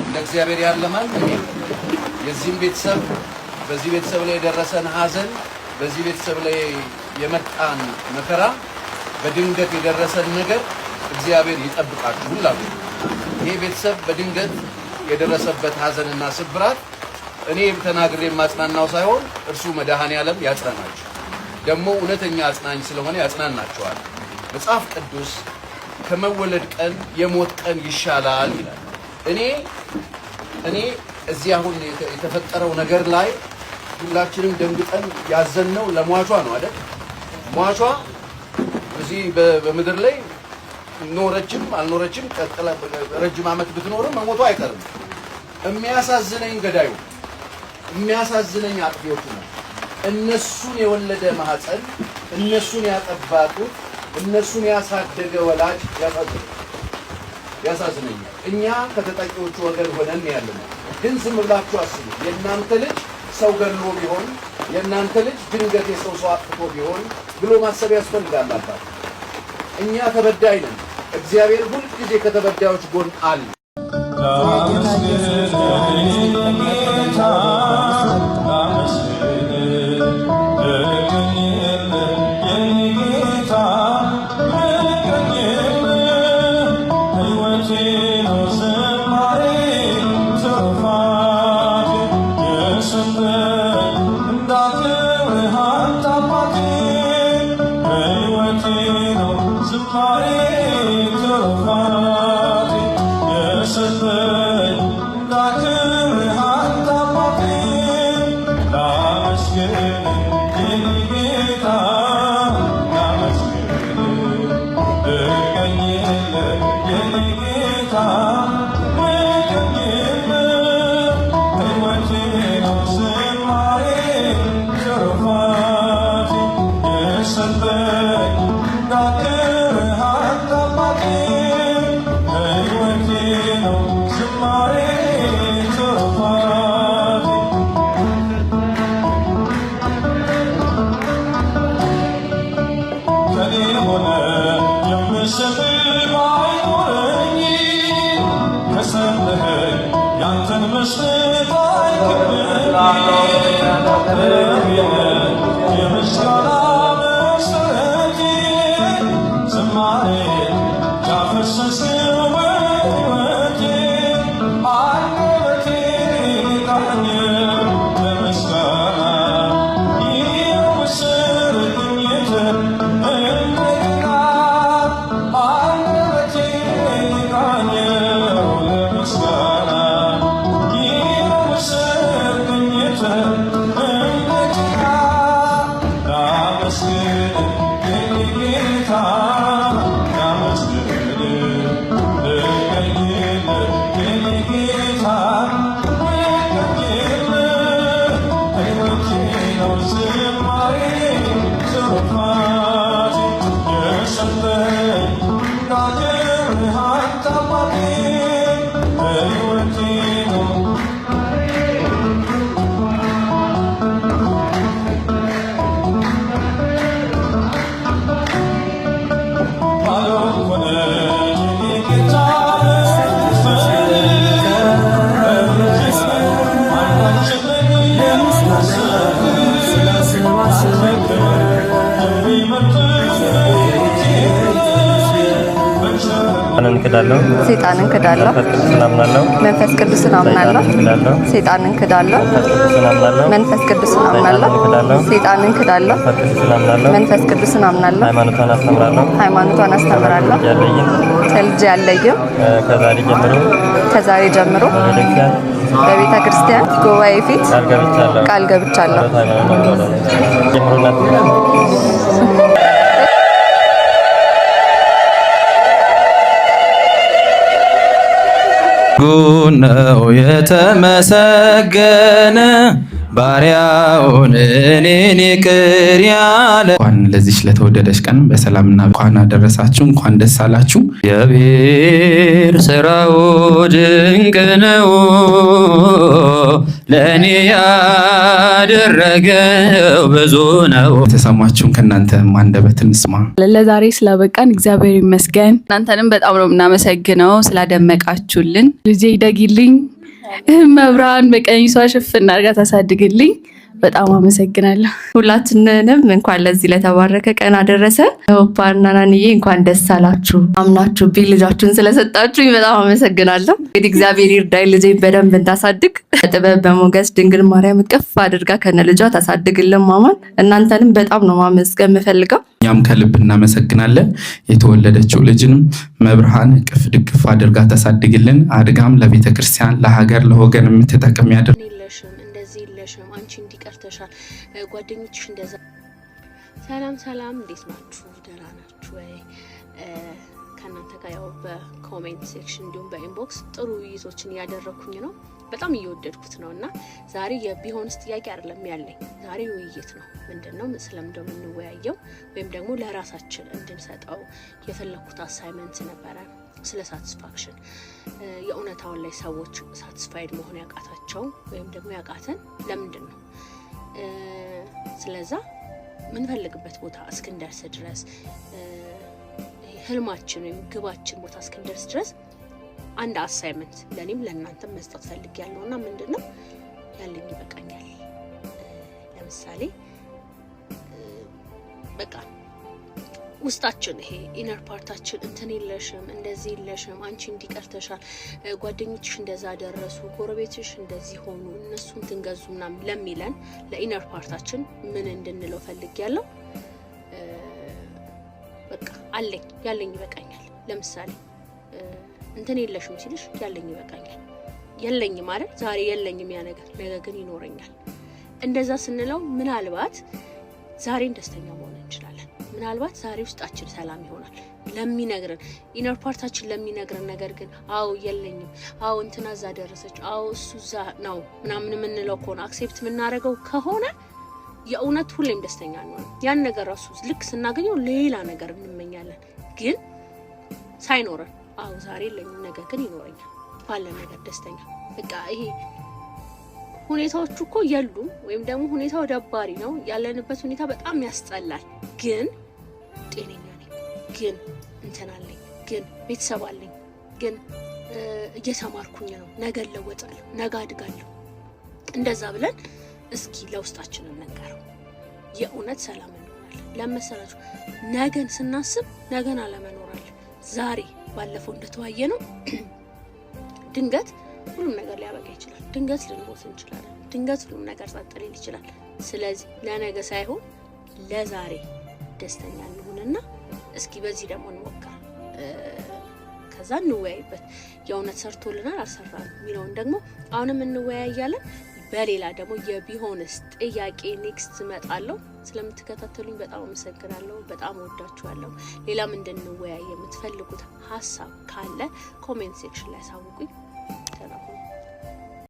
እንደ እግዚአብሔር ያለ ማንም የለም። የዚህም ቤተሰብ በዚህ ቤተሰብ ላይ የደረሰን ሐዘን በዚህ ቤተሰብ ላይ የመጣን መከራ በድንገት የደረሰን ነገር እግዚአብሔር ይጠብቃችሁ ሁላችሁ። ይሄ ቤተሰብ በድንገት የደረሰበት ሐዘንና ስብራት እኔ ተናግሬ ማጽናናው ሳይሆን እርሱ መድኃኔዓለም ያጽናናችሁ። ደግሞ እውነተኛ አጽናኝ ስለሆነ ያጽናናችኋል። መጽሐፍ ቅዱስ ከመወለድ ቀን የሞት ቀን ይሻላል ይላል። እኔ እዚህ አሁን የተፈጠረው ነገር ላይ ሁላችንም ደንግጠን ያዘንነው ለሟቿ ነው አይደል? ሟቿ እዚህ በምድር ላይ ኖረችም አልኖረችም ቀጥላ ረጅም ዓመት ብትኖርም መሞቷ አይቀርም። የሚያሳዝነኝ ገዳዩ የሚያሳዝነኝ አጥፊዎቹ ነው። እነሱን የወለደ ማህፀን እነሱን ያጠባጡ እነሱን ያሳደገ ወላጅ ያሳዝነኛል። እኛ ከተጠቂዎቹ ወገን ሆነን ያለነው ግን ዝም ብላችሁ አስቡ። የእናንተ ልጅ ሰው ገሎ ቢሆን የእናንተ ልጅ ድንገት የሰው አጥፍቶ ቢሆን ብሎ ማሰብ ያስፈልጋል። አባት እኛ ተበዳይ ነን። እግዚአብሔር ሁል ጊዜ ከተበዳዮች ጎን አለ። ሰይጣንን ክዳለሁ መንፈስ ቅዱስን አምናለሁ ሰይጣንን ክዳለሁ መንፈስ ቅዱስን አምናለሁ ሰይጣንን ክዳለሁ መንፈስ ቅዱስን አምናለሁ ሃይማኖቷን አስተምራለሁ ከልጅ ያለየው ከዛሬ ጀምሮ በቤተ ክርስቲያን ጉባኤ ፊት ቃል ገብቻለሁ። ጉነው የተመሰገነ ባሪያውን እኔን ይቅር ያለ። እንኳን ለዚህ ለተወደደች ቀን በሰላምና እንኳን አደረሳችሁ፣ እንኳን ደስ አላችሁ። የእግዚአብሔር ሥራው ድንቅ ነው፣ ለእኔ ያደረገው ብዙ ነው። የተሰማችሁን ከእናንተ አንደበት እንስማ። ለዛሬ ስላበቃን እግዚአብሔር ይመስገን። እናንተንም በጣም ነው የምናመሰግነው ስላደመቃችሁልን። ልጄ ይደግልኝ፣ መብራን በቀኝሷ ሽፍን አድርጋ ታሳድግልኝ። በጣም አመሰግናለሁ። ሁላችንንም እንኳን ለዚህ ለተባረከ ቀን አደረሰ። ሆፓና ናንዬ እንኳን ደስ አላችሁ። አምናችሁብኝ ልጃችሁን ስለሰጣችሁኝ በጣም አመሰግናለሁ። እንግዲህ እግዚአብሔር ይርዳኝ ልጄን በደንብ እንዳሳድግ በጥበብ በሞገስ ድንግል ማርያም እቅፍ አድርጋ ከነ ልጇ ታሳድግልን ማማን። እናንተንም በጣም ነው ማመስገን የምፈልገው። እኛም ከልብ እናመሰግናለን። የተወለደችው ልጅንም መብርሃን እቅፍ ድግፍ አድርጋ ታሳድግልን። አድጋም ለቤተ ክርስቲያን ለሀገር ለወገን የምትጠቅም ያድርግ። አንቺ እንዲቀርተሻል ጓደኞችሽ እንደዛ። ሰላም እንዴት ናችሁ? ደህና ናችሁ ወይ? ከእናንተ ጋር ያው በኮሜንት ሴክሽን እንዲሁም በኢንቦክስ ጥሩ ውይይቶችን እያደረኩኝ ነው። በጣም እየወደድኩት ነው እና ዛሬ የቢሆንስ ጥያቄ አይደለም ያለኝ፣ ዛሬ ውይይት ነው። ምንድነው ስለምንድነው የምንወያየው ወይም ደግሞ ለራሳችን እንድንሰጠው የፈለኩት አሳይመንት ነበረ ስለ ሳቲስፋክሽን። የእውነታውን ላይ ሰዎች ሳቲስፋይድ መሆን ያቃታቸው ወይም ደግሞ ያቃተን ለምንድን ነው? ስለዛ ምንፈልግበት ቦታ እስክንደርስ ድረስ ህልማችን ወይም ግባችን ቦታ እስክንደርስ ድረስ አንድ አሳይመንት ለኔም ለእናንተም መስጠት ፈልጊያለሁና ምንድነው ያለኝ ይበቃኛል። ለምሳሌ በቃ ውስጣችን ይሄ ኢነር ፓርታችን እንትን የለሽም እንደዚህ የለሽም አንቺ እንዲቀርተሻል ጓደኞችሽ እንደዛ ደረሱ ጎረቤትሽ እንደዚህ ሆኑ እነሱን ትንገዙና ለሚለን ለኢነር ፓርታችን ምን እንድንለው ፈልጊያለሁ። በቃ ያለኝ ይበቃኛል። ለምሳሌ እንትን የለሽም ሲልሽ ያለኝ ይበቃኛል። የለኝ ማለት ዛሬ የለኝም ያ ነገር ነገ ግን ይኖረኛል። እንደዛ ስንለው ምናልባት ዛሬን ደስተኛ መሆን እንችላለን። ምናልባት ዛሬ ውስጣችን ሰላም ይሆናል ለሚነግረን ኢነር ፓርታችን ለሚነግረን ነገር ግን አው የለኝም አው እንትና ዛ ደረሰች አው እሱ ዛ ነው ምናምን የምንለው ከሆነ አክሴፕት የምናደርገው ከሆነ የእውነት ሁሌም ደስተኛ ነው። ያን ነገር ራሱ ልክ ስናገኘው ሌላ ነገር እንመኛለን። ግን ሳይኖረን አው ዛሬ የለኝም ነገ ግን ይኖረኛል ባለ ነገር ደስተኛ በቃ ይሄ ሁኔታዎቹ እኮ የሉም ወይም ደግሞ ሁኔታው ደባሪ ነው ያለንበት ሁኔታ በጣም ያስጠላል። ግን ጤነኛ ነኝ፣ ግን እንትን አለኝ፣ ግን ቤተሰብ አለኝ፣ ግን እየተማርኩኝ ነው፣ ነገ እለወጣለሁ፣ ነገ አድጋለሁ። እንደዛ ብለን እስኪ ለውስጣችን እንነገረው የእውነት ሰላም እንሆናለን። ለመሰላችሁ ነገን ስናስብ ነገን አለመኖራለን። ዛሬ ባለፈው እንደተዋየ ነው ድንገት ሁሉም ነገር ሊያበቃ ይችላል። ድንገት ልንሞት እንችላለን። ድንገት ሁሉም ነገር ጸጥ ሊል ይችላል። ስለዚህ ለነገ ሳይሆን ለዛሬ ደስተኛ እንሁንና እስኪ በዚህ ደግሞ እንሞክር። ከዛ እንወያይበት። የእውነት ሰርቶልናል አልሰራንም የሚለውን ደግሞ አሁንም እንወያያለን። በሌላ ደግሞ የቢሆንስ ጥያቄ ኔክስት እመጣለሁ። ስለምትከታተሉኝ በጣም አመሰግናለሁ። በጣም ወዳችኋለሁ። ሌላም እንድንወያይ የምትፈልጉት ሀሳብ ካለ ኮሜንት ሴክሽን ላይ አሳውቁኝ። ተናገሩ።